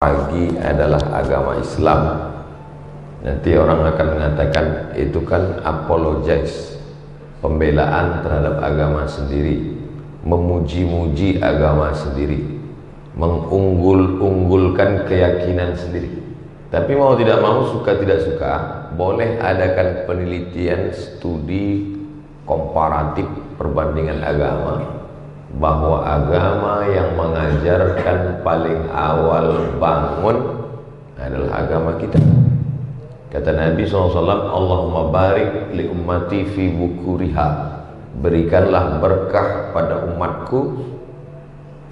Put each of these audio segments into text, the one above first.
pagi adalah agama Islam, nanti orang akan mengatakan itu kan apologize, pembelaan terhadap agama sendiri, memuji-muji agama sendiri, mengunggul-unggulkan keyakinan sendiri. Tapi mau tidak mau, suka tidak suka, boleh adakan penelitian studi komparatif perbandingan agama, bahwa agama yang mengajarkan paling awal bangun adalah agama kita. Kata Nabi SAW, Allahumma barik li ummati fi bukuriha, berikanlah berkah pada umatku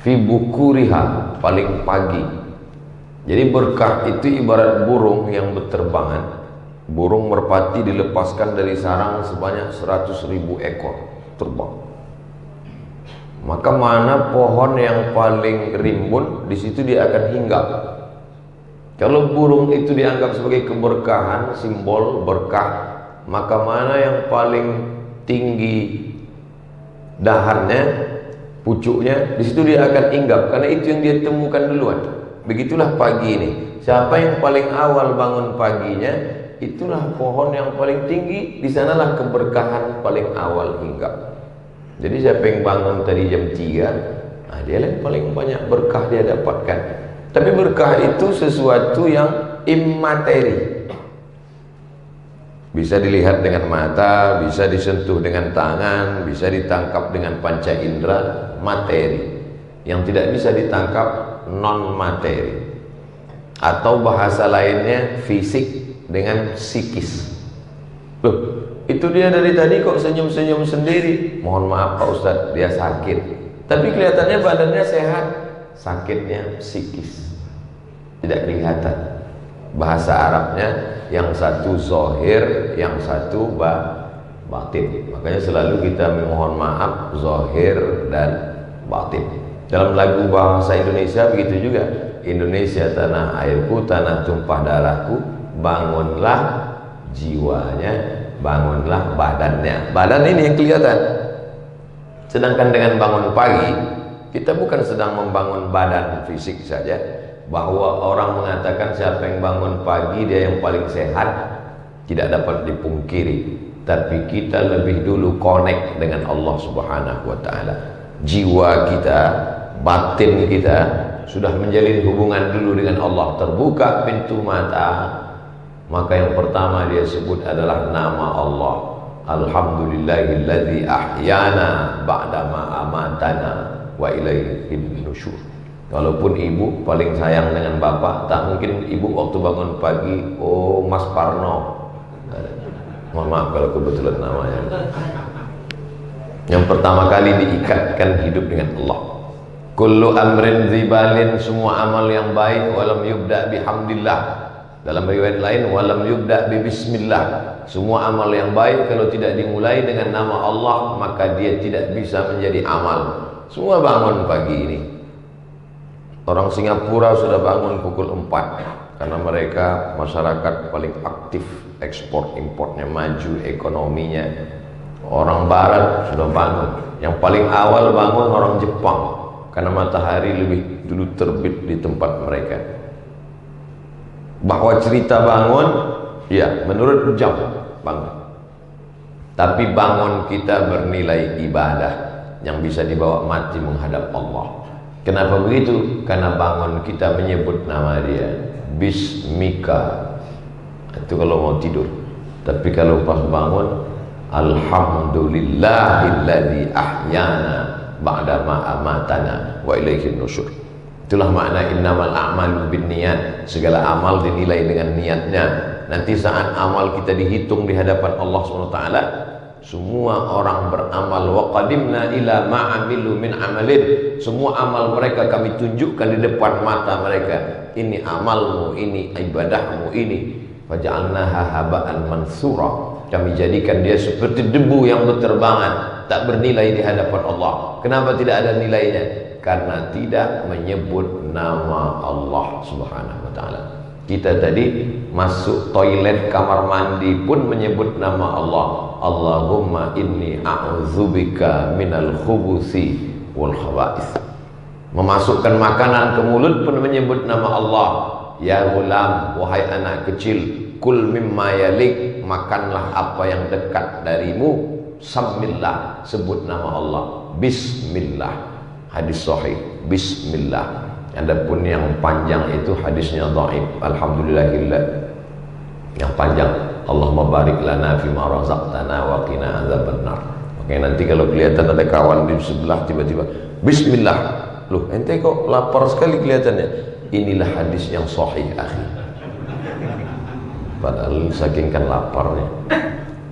fi bukuriha, paling pagi. Jadi berkah itu ibarat burung yang berterbangan. Burung merpati dilepaskan dari sarang sebanyak 100.000 ekor terbang. Maka mana pohon yang paling rimbun, di situ dia akan hinggap. Kalau burung itu dianggap sebagai keberkahan, simbol berkah, maka mana yang paling tinggi dahannya, pucuknya, di situ dia akan hinggap, karena itu yang dia temukan duluan. Begitulah pagi ini. Siapa yang paling awal bangun paginya, itulah pohon yang paling tinggi, di sanalah keberkahan paling awal hinggap. Jadi siapa yang bangun tadi jam 3, dia yang paling banyak berkah dia dapatkan. Tapi berkah itu sesuatu yang immateri, bisa dilihat dengan mata, bisa disentuh dengan tangan, bisa ditangkap dengan panca indera, materi. Yang tidak bisa ditangkap non materi, atau bahasa lainnya fisik dengan psikis. Loh, itu dia dari tadi kok senyum-senyum sendiri. Mohon maaf Pak Ustadz, dia sakit, tapi kelihatannya badannya sehat. Sakitnya psikis, tidak kelihatan. Bahasa Arabnya yang satu zohir, yang satu batin. Makanya selalu kita memohon maaf zohir dan batin. Dalam lagu bahasa Indonesia begitu juga. Indonesia tanah airku, tanah tumpah darahku, bangunlah jiwanya, bangunlah badannya. Badan ini yang kelihatan. Sedangkan dengan bangun pagi, kita bukan sedang membangun badan fisik saja. Bahwa orang mengatakan siapa yang bangun pagi dia yang paling sehat, tidak dapat dipungkiri. Tapi kita lebih dulu connect dengan Allah Subhanahu wa ta'ala. Jiwa kita, batin kita sudah menjalin hubungan dulu dengan Allah. Terbuka pintu mata, maka yang pertama dia sebut adalah nama Allah. Alhamdulillahilladzi ahyana ba'dama amatana wa ilaihin nusyur. Walaupun ibu paling sayang dengan bapak, tak mungkin ibu waktu bangun pagi, oh Mas Parno, mohon maaf kalau kebetulan namanya, yang pertama kali diikatkan hidup dengan Allah. Kullu amrin zibalin, semua amal yang baik, walam yubda bihamdillah. Dalam riwayat lain, walam yubda bi bismillah. Semua amal yang baik kalau tidak dimulai dengan nama Allah, maka dia tidak bisa menjadi amal. Semua bangun pagi ini. Orang Singapura sudah bangun pukul 4, karena mereka masyarakat paling aktif, ekspor importnya maju, ekonominya. Orang Barat sudah bangun. Yang paling awal bangun orang Jepang, karena matahari lebih dulu terbit di tempat mereka. Bahwa cerita bangun, ya menurut jam bangun. Tapi bangun kita bernilai ibadah yang bisa dibawa mati menghadap Allah. Kenapa begitu? Karena bangun kita menyebut nama dia, Bismika. Itu kalau mau tidur. Tapi kalau pas bangun, Alhamdulillahilladzi ahyana ba'dama amatana wa ilaihin nusyur. Itulah makna innamal a'malu binniyat. Segala amal dinilai dengan niatnya. Nanti saat amal kita dihitung di hadapan Allah SWT, semua orang beramal, wa qadimna ila ma'amilu min amalin. Semua amal mereka kami tunjukkan di depan mata mereka. Ini amalmu, ini ibadahmu, ini. Faja'alnaha haba'an mansura. Kami jadikan dia seperti debu yang berterbangan, tak bernilai di hadapan Allah. Kenapa tidak ada nilainya? Karena tidak menyebut nama Allah Subhanahu wa ta'ala. Kita tadi masuk toilet kamar mandi pun menyebut nama Allah. Allahumma inni a'udzubika minal khubuthi wal khaba'ith. Memasukkan makanan ke mulut pun menyebut nama Allah. Ya ghulam, wahai anak kecil, kul mimma yalik, makanlah apa yang dekat darimu. Samillah, sebut nama Allah. Bismillah. Hadis sahih, bismillah. Adapun yang panjang itu hadisnya dhaif. Alhamdulillahillah. Yang panjang, Allahumma barik lana fima razaqtana wa qina azabannar. Oke, nanti kalau kelihatan ada kawan di sebelah tiba-tiba bismillah. Loh, ente kok lapar sekali kelihatannya. Inilah hadis yang sahih, akhi. Padahal saking kan laparnya.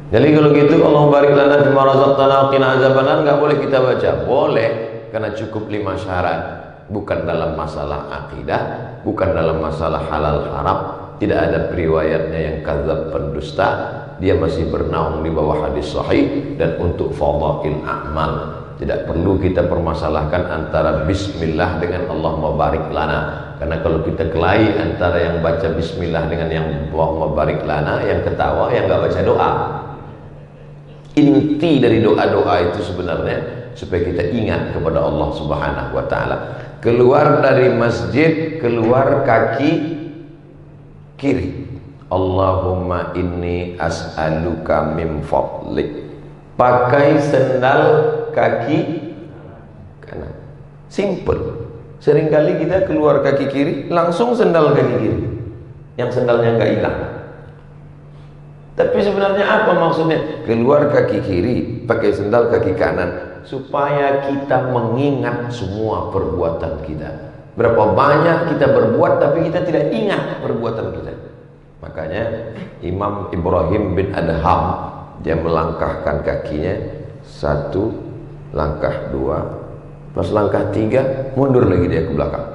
Jadi kalau gitu, Allahumma barik lana fima razaqtana wa qina azabannar, enggak boleh kita baca. Boleh, karena cukup 5 syarat. Bukan dalam masalah akidah, bukan dalam masalah halal haram, tidak ada periwayatnya yang kadzab pendusta, dia masih bernaung di bawah hadis sahih. Dan untuk fadhail a'mal, tidak perlu kita permasalahkan antara bismillah dengan Allahumma barik lana. Karena kalau kita kelahi antara yang baca bismillah dengan yang Allahumma barik lana, yang ketawa yang nggak baca doa. Inti dari doa-doa itu sebenarnya supaya kita ingat kepada Allah Subhanahu wa taala. Keluar dari masjid, keluar kaki kiri. Allahumma inni as'aluka min fadlik. Pakai sendal kaki kanan. Simple. Seringkali kita keluar kaki kiri, langsung sendal kaki kiri. Yang sendalnya nggak hilang. Tapi sebenarnya apa maksudnya? Keluar kaki kiri, pakai sendal kaki kanan, supaya kita mengingat semua perbuatan kita. Berapa banyak kita berbuat tapi kita tidak ingat perbuatan kita. Makanya Imam Ibrahim bin Adham, dia melangkahkan kakinya, 1 langkah, 2, pas langkah 3 mundur lagi dia ke belakang.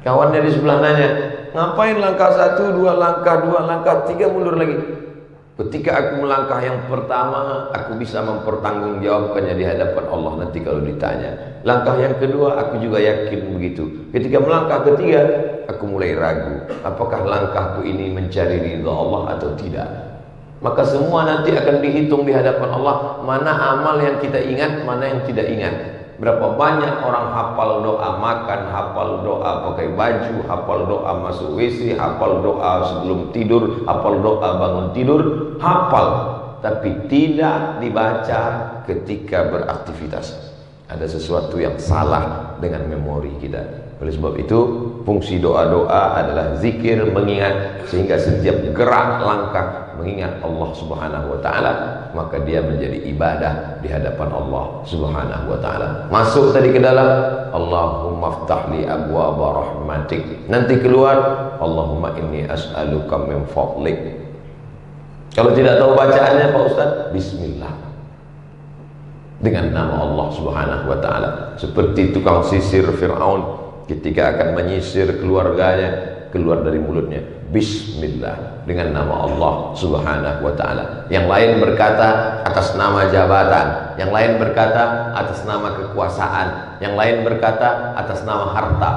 Kawannya di sebelah nanya, ngapain langkah 1, 2 langkah, 2 langkah, 3 mundur lagi? Ketika aku melangkah yang pertama, aku bisa mempertanggungjawabkannya di hadapan Allah nanti kalau ditanya. Langkah yang kedua, aku juga yakin begitu. Ketika melangkah ketiga, aku mulai ragu, apakah langkahku ini mencari ridha Allah atau tidak. Maka semua nanti akan dihitung di hadapan Allah, mana amal yang kita ingat, mana yang tidak ingat. Berapa banyak orang hafal doa makan, hafal doa pakai baju, hafal doa masuk WC, hafal doa sebelum tidur, hafal doa bangun tidur, hafal, tapi tidak dibaca ketika beraktivitas. Ada sesuatu yang salah dengan memori kita. Oleh sebab itu, fungsi doa-doa adalah zikir, mengingat, sehingga setiap gerak langkah mengingat Allah Subhanahu wa taala, maka dia menjadi ibadah di hadapan Allah Subhanahu wa taala. Masuk tadi ke dalam, Allahumma ftahli abwaaba rahmatik. Nanti keluar, Allahumma inni as'aluka min fadlik. Kalau tidak tahu bacaannya Pak Ustaz, bismillah. Dengan nama Allah Subhanahu wa taala. Seperti tukang sisir Firaun ketika akan menyisir keluarganya, keluar dari mulutnya bismillah, dengan nama Allah Subhanahu wa taala. Yang lain berkata atas nama jabatan, yang lain berkata atas nama kekuasaan, yang lain berkata atas nama harta,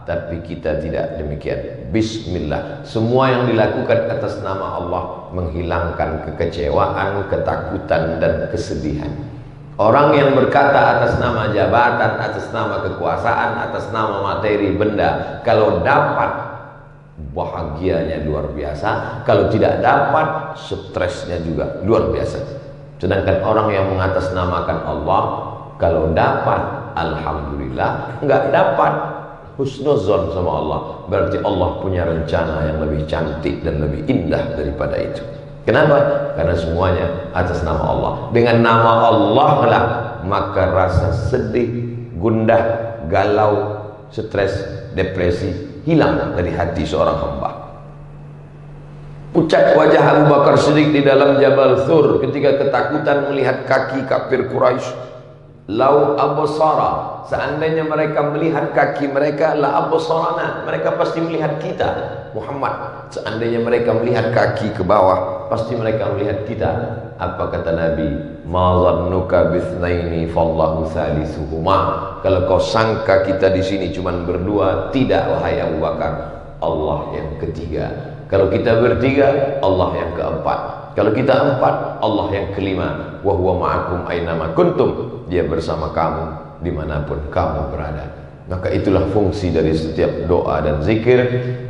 tapi kita tidak demikian. Bismillah. Semua yang dilakukan atas nama Allah menghilangkan kekecewaan, ketakutan dan kesedihan. Orang yang berkata atas nama jabatan, atas nama kekuasaan, atas nama materi benda, kalau dapat bahagianya luar biasa, kalau tidak dapat stresnya juga luar biasa. Sedangkan orang yang mengatasnamakan Allah, kalau dapat alhamdulillah, enggak dapat husnuzon sama Allah, berarti Allah punya rencana yang lebih cantik dan lebih indah daripada itu. Kenapa? Karena semuanya atas nama Allah. Dengan nama Allah lah maka rasa sedih, gundah, galau, stres, depresi hilang dari hati seorang hamba. Pucat wajah Abu Bakar Siddiq di dalam Jabal Thur ketika ketakutan melihat kaki kafir Quraisy. Lau absara, seandainya mereka melihat kaki mereka, la absarana, mereka pasti melihat kita Muhammad. Seandainya mereka melihat kaki ke bawah, pasti mereka melihat kita. Apa kata Nabi? Ma zannuka bitsnaini fallahu salisuhuma. Kalau kau sangka kita di sini cuma berdua, tidak wahai Abu Bakar, Allah yang ketiga. Kalau kita bertiga, Allah yang keempat. Kalau kita empat, Allah yang kelima. Wa huwa ma'akum ainama kuntum. Dia bersama kamu dimanapun kamu berada. Maka itulah fungsi dari setiap doa dan zikir,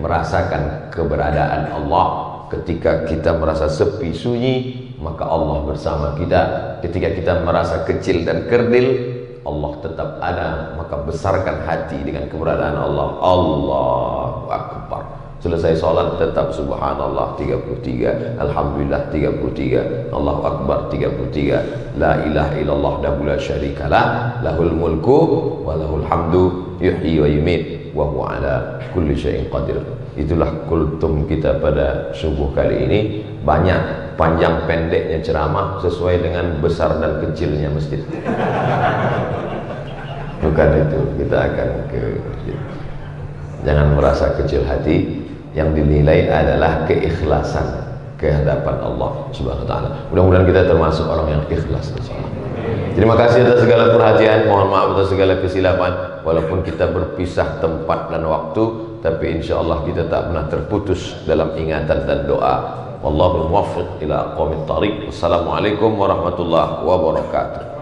merasakan keberadaan Allah. Ketika kita merasa sepi sunyi, maka Allah bersama kita. Ketika kita merasa kecil dan kerdil, Allah tetap ada. Maka besarkan hati dengan keberadaan Allah. Allahu Akbar. Selesai sholat tetap subhanallah 33, alhamdulillah 33, Allahu Akbar 33, la ilaha illallah wahdahu la syarikalah, lahul mulku wa lahul hamdu yuhyi wa yumiit wa huwa ala kulli syai'in qadir. Itulah kultum kita pada subuh kali ini. Banyak panjang pendeknya ceramah sesuai dengan besar dan kecilnya masjid. Bukan itu, kita akan ke masjid. Jangan merasa kecil hati. Yang dinilai adalah keikhlasan ke hadapan Allah Subhanahu wa taala. Mudah-mudahan kita termasuk orang yang ikhlas insyaallah. Terima kasih atas segala perhatian, mohon maaf atas segala kesilapan. Walaupun kita berpisah tempat dan waktu, tapi insyaallah kita tak pernah terputus dalam ingatan dan doa. Wallahul muwaffiq ila aqwamit thariq. Wassalamualaikum warahmatullahi wabarakatuh.